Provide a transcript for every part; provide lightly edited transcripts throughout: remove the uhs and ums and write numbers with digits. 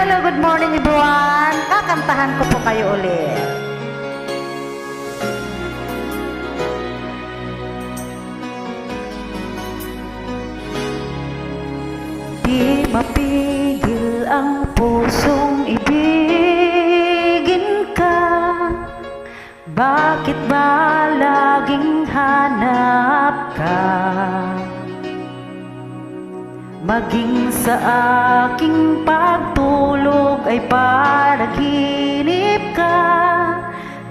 Hello, good morning everyone. Kakantahan ko po kayo ulit. Di mapigil ang pusong ibigin ka. Bakit ba laging hanap ka? Maging sa aking pagtulog ay panaginip ka.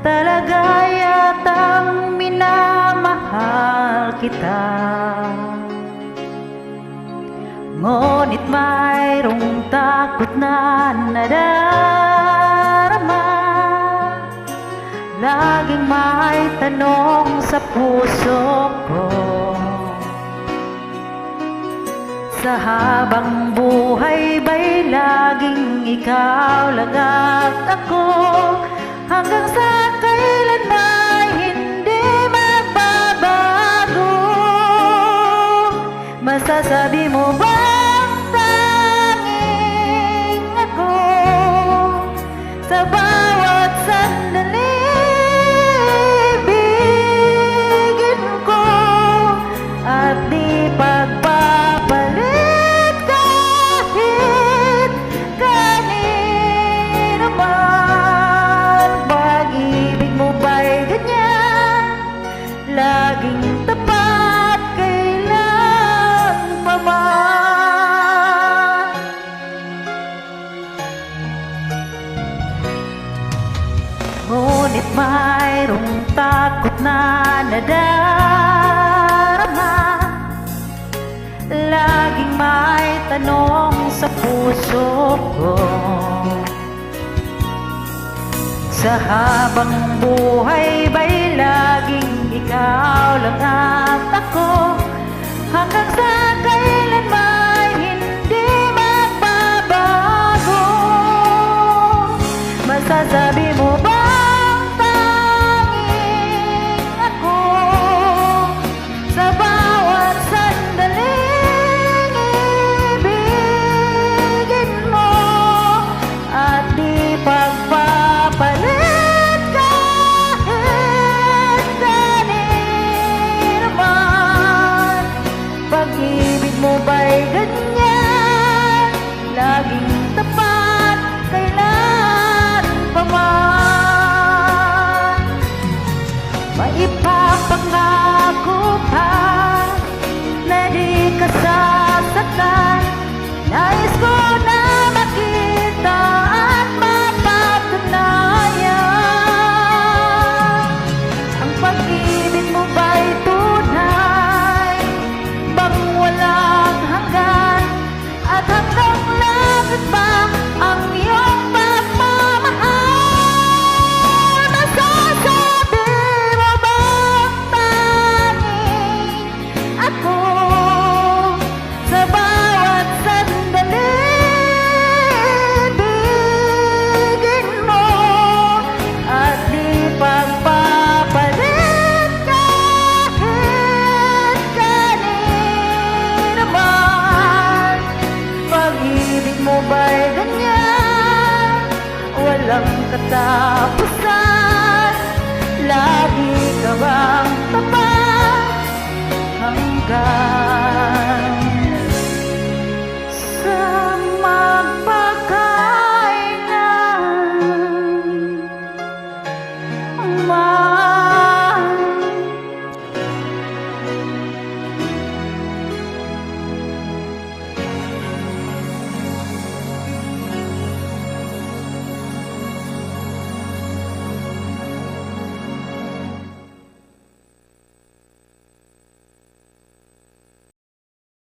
Talaga yatang minamahal kita. Ngunit mayroong takot na nadarama. Laging may tanong sa puso ko. Sa habang buhay ba'y laging ikaw lang at ako, hanggang sa kailan ba'y hindi magbabago? Masasabi mo bang tanging ako sa bawat sandali ibigin ko at di pagpapalit kahit kanino man? Pag-ibig mo ba'y ganyan, laging tapat kailan pa man? Ngunit mayroong takot na nadarama. Laging may tanong sa puso ko. Sa habang buhay ba'y laging ikaw lang at ako, hanggang sa kailan ba'y hindi magbabago? Masasabi mo bang tanging ako sa bawat sandaling ibigin mo at di pagpapalit kahit kanino man? Pag-ibig mo ba'y ganyan, laging tapat kailan pa man? Maipapangako pa na di ka sasaktan. Nais ko na makita at mapatunayan. Ang pag-ibig mo ba'y tunay, bang walang hanggan? At hanggang langit ba ang iyong pagmamahal? Masasabi mo bang tanging ako sa bawat sandali ibigin mo at di pagpapalit kahit kanino man? Pag-ibig mo ba'y ganyan, walang katapusan? Lagi ka bang tapat hanggang